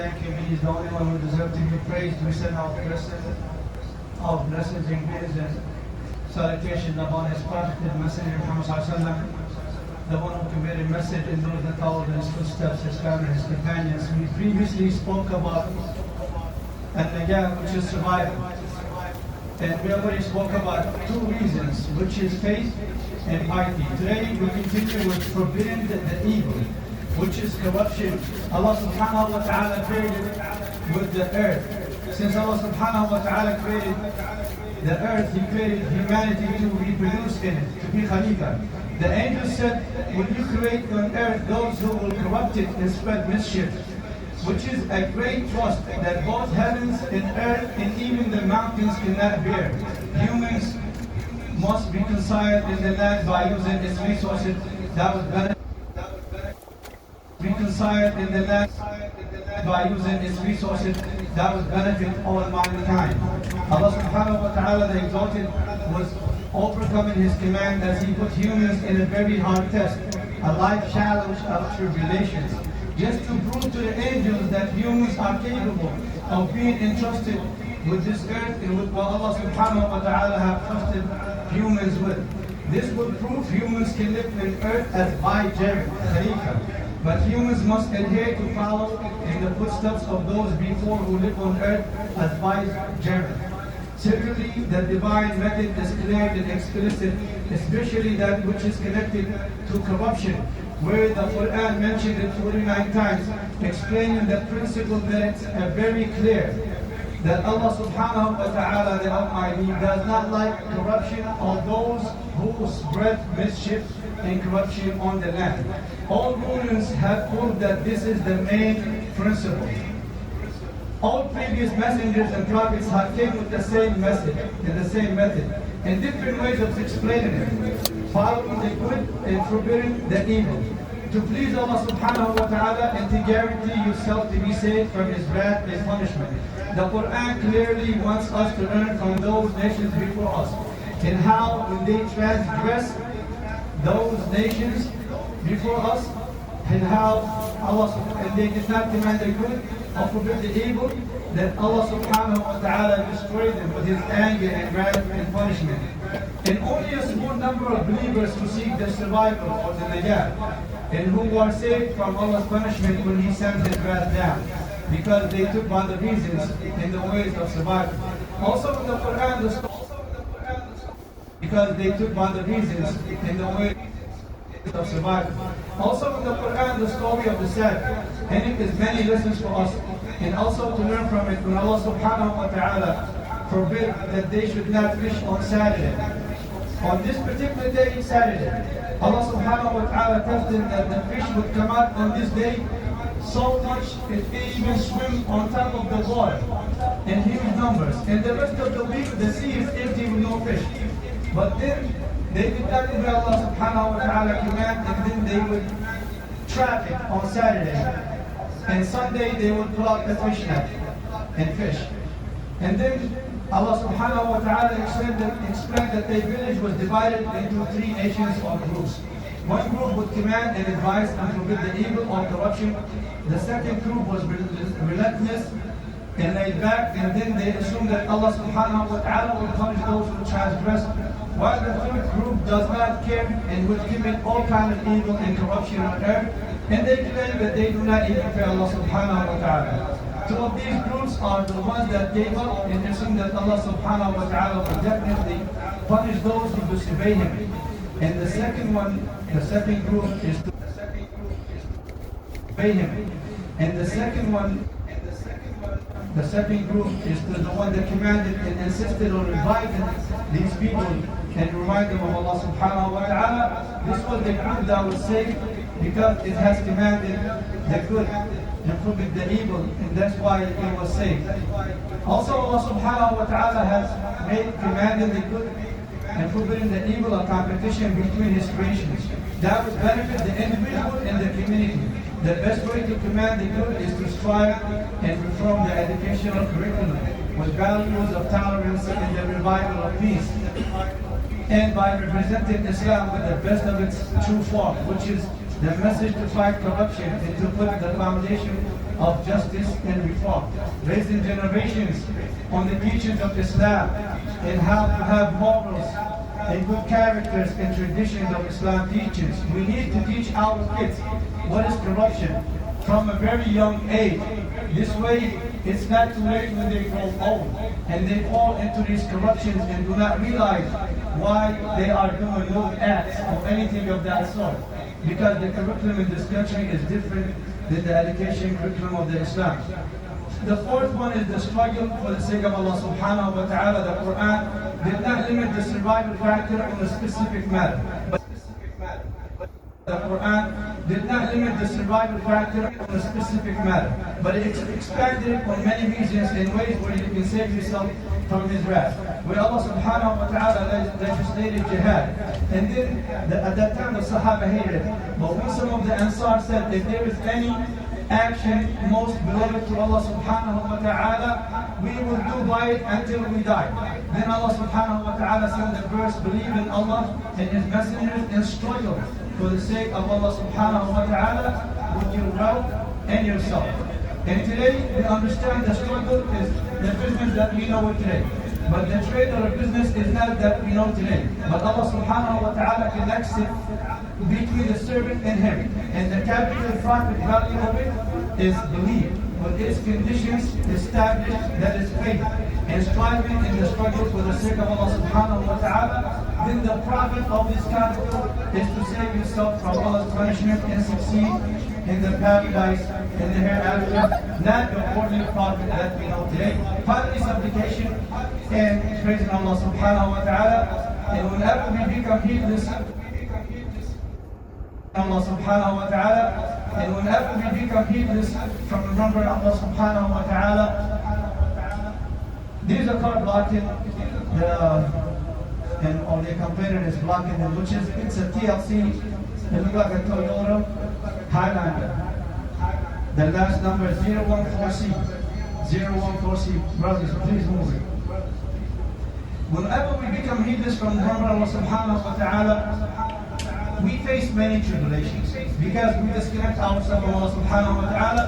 thank Him. He is the only one who deserves to be praised. We send our blessings and grace and salutation upon His Prophet, Messenger Muhammad Sallallahu Alaihi Wasallam, the one who conveyed a message and those that followed in His footsteps, His family, His companions. We previously spoke about al-najah, which is survival. And we already spoke about two reasons, which is faith and piety. Today we continue with forbidding the evil, which is corruption. Allah subhanahu wa ta'ala created with the earth. Since Allah subhanahu wa ta'ala created the earth, He created humanity to reproduce in it, to be Khalifa. The angel said, when you create on earth those who will corrupt it and spread mischief, which is a great trust that both heavens and earth and even the mountains cannot bear. Humans must reconcile in the land by using its resources that would benefit. Reconciled in the land by using its resources that would benefit all mankind. Allah subhanahu wa ta'ala, the exalted, was overcoming His command as He put humans in a very hard test, a life challenge of tribulations, just to prove to the angels that humans are capable of being entrusted with this earth and with what Allah subhanahu wa ta'ala have trusted humans with. This would prove humans can live in earth as by Khalifa. But humans must adhere to follow in the footsteps of those before who live on earth as vicegerent. Certainly, the divine method is clear and explicit, especially that which is connected to corruption, where the Quran mentioned it 49 times, explaining the principle that it's very clear that Allah subhanahu wa ta'ala, the Almighty, does not like corruption of those who spread mischief and corruption on the land. All rulings have proved that this is the main principle. All previous messengers and prophets have came with the same message and the same method, and different ways of explaining it, following the good and forbidding the evil, to please Allah subhanahu wa ta'ala and to guarantee yourself to be saved from His wrath and punishment. The Quran clearly wants us to learn from those nations before us, and how when they transgress those nations before us, and how and they did not command the good or forbid the evil, that Allah subhanahu wa ta'ala destroyed them with His anger and wrath and punishment. And only a small number of believers who seek the survival or the najah, and who are saved from Allah's punishment when He sends His wrath down, because they took on the reasons and the ways of survival. Also in the Quran, because they took on the reasons and the ways of survival. Also in the Quran, the story of the sad, and it is many lessons for us, and also to learn from it when Allah subhanahu wa ta'ala forbid that they should not fish on Saturday. On this particular day, Saturday, Allah subhanahu wa ta'ala tested that the fish would come out on this day so much it even swim on top of the water in huge numbers. And the rest of the week, the sea is empty with no fish. But then they did not obey Allah subhanahu wa ta'ala command, and then they would traffic on Saturday. And Sunday they would pull out the fish net and fish. And then Allah subhanahu wa ta'ala explained that their village was divided into three nations or groups. One group would command and advise and forbid the evil or corruption. The second group was relentless and laid back, and then they assumed that Allah subhanahu wa ta'ala would punish those who transgress, while the third group does not care and would commit all kinds of evil and corruption on earth, and they claim that they do not even fear Allah subhanahu wa ta'ala. Two of these groups are the ones that gave up and assumed that Allah subhanahu wa ta'ala would definitely punish those who disobey Him. And the second group is to obey Him. And the second group is the one that commanded and insisted on reviving these people and remind them of Allah subhanahu wa ta'ala. This was the group that was saved because it has commanded the good and forbid the evil, and that's why it was saved. Also Allah subhanahu wa ta'ala has commanded the good and forbidden the evil, a competition between His creations. That would benefit the individual and the community. The best way to command the good is to strive and reform the educational curriculum with values of tolerance and the revival of peace, and by representing Islam with the best of its true form, which is the message to fight corruption and to put the foundation of justice and reform, raising generations on the teachings of Islam and how to have morals and good characters and traditions of Islam teachings. We need to teach our kids what is corruption from a very young age. This way, it's not too late when they grow old and they fall into these corruptions and do not realize why they are doing those acts or anything of that sort. Because the curriculum in this country is different than the education curriculum of the Islam. The fourth one is the struggle for the sake of Allah subhanahu wa ta'ala. The Quran did not limit the survival factor on a specific matter. The Quran did not limit the survival factor on a specific matter, but it expanded it on many reasons in ways where you can save yourself from His wrath. When Allah subhanahu wa ta'ala legislated jihad, and then at that time the Sahaba hated it, but when some of the Ansar said if there is any action most beloved to Allah subhanahu wa ta'ala, we will do by it until we die. Then Allah subhanahu wa ta'ala sent the verse, believe in Allah and His messengers and struggle for the sake of Allah subhanahu wa ta'ala with your wealth and yourself. And today we understand the struggle is the business that we know today. But the trade or the business is not that we know today. But Allah subhanahu wa ta'ala connects it between the servant and Him. And the capital profit value of it is belief, with its conditions established, that is faith, and striving in the struggle for the sake of Allah subhanahu wa ta'ala. Then the profit of this capital is to save yourself from Allah's punishment and succeed in the paradise in the hereafter, not the worldly profit that we know today. Finally, supplication and praising Allah subhanahu wa ta'ala. And whenever we become heedless, Allah subhanahu wa ta'ala, and whenever we become heedless from remembering Allah subhanahu wa ta'ala, these are called blocking or the complainer is blocking them, which is, it's a TLC, it looks like a Toyota Highlander. The last number is 014C. 014C. Brothers, please move it. Whenever we become heedless from Allah subhanahu wa ta'ala, we face many tribulations. Because we disconnect ourselves from Allah subhanahu wa ta'ala,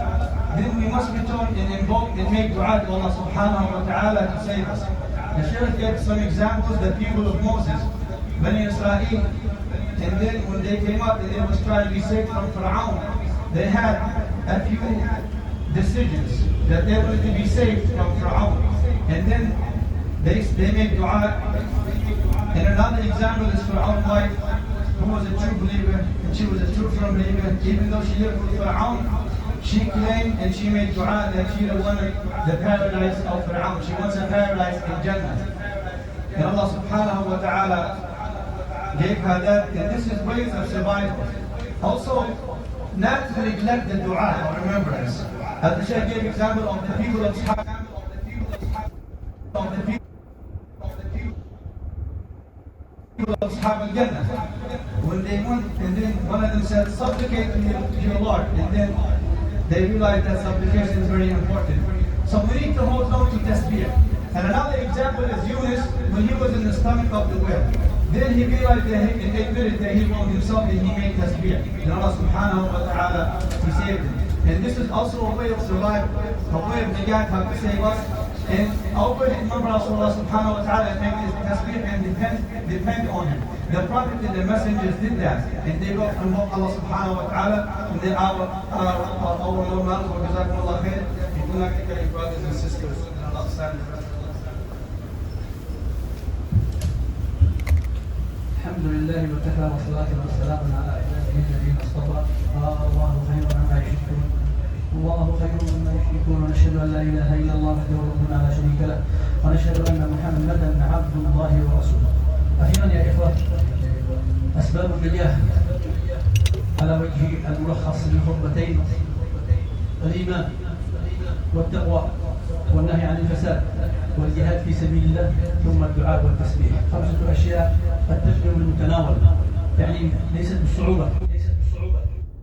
then we must return and invoke and make dua to Allah subhanahu wa ta'ala to save us. The Sheikh gave some examples, the people of Moses, Bani Israel, and then when they came up and they was trying to be saved from Fir'aun, they had a few decisions that they wanted to be saved from Fir'aun. And then they made dua. And another example is Fir'aun's wife, who was a true believer, and she was a true firm believer. Even though she lived with Fir'aun, she claimed and she made dua that she wanted the paradise of Fir'aun. She wants a paradise in Jannah. And Allah subhanahu wa ta'ala gave her that. And this is ways of survival. Also, not to neglect the dua or remembrance. As the Shaykh gave example of the people of Ashab al-Jannah. When they went, and then one of them said, supplicate to your Lord. And then they realized that supplication is very important. So we need to hold on to tasbih. And another example is Yunus, when he was in the stomach of the whale. Then he realized that he admitted that he wronged himself and he made tasbih. And Allah subhanahu wa ta'ala, He saved him. And this is also a way of survival, a way of nagat, how to save us. And always remember Allah subhanahu wa ta'ala and make his tasbih and depend on Him. The Prophet and the messengers did that. And they wrote and invoke Allah subhanahu wa ta'ala. And then our Lord Malik wa jazakumullah khair. You do not get any brothers and sisters. And Allah stand the rest. الحمد لله وكفى والصلاة والسلام على عباده الذين اصطفى. الله خير عما يشركون. الله خير مما يشركون. ونشهد ان لا اله الا الله وحده لا شريك له. ونشهد ان محمدا عبد الله ورسوله. اخيرا يا اخوه، اسباب النجاح على وجه الملخص للخطبتين: الايمان والتقوى والنهي عن الفساد والجهاد في سبيل الله ثم الدعاء والتسبيح. 5 أشياء قد تبدو من المتناول، يعني ليست بالصعوبة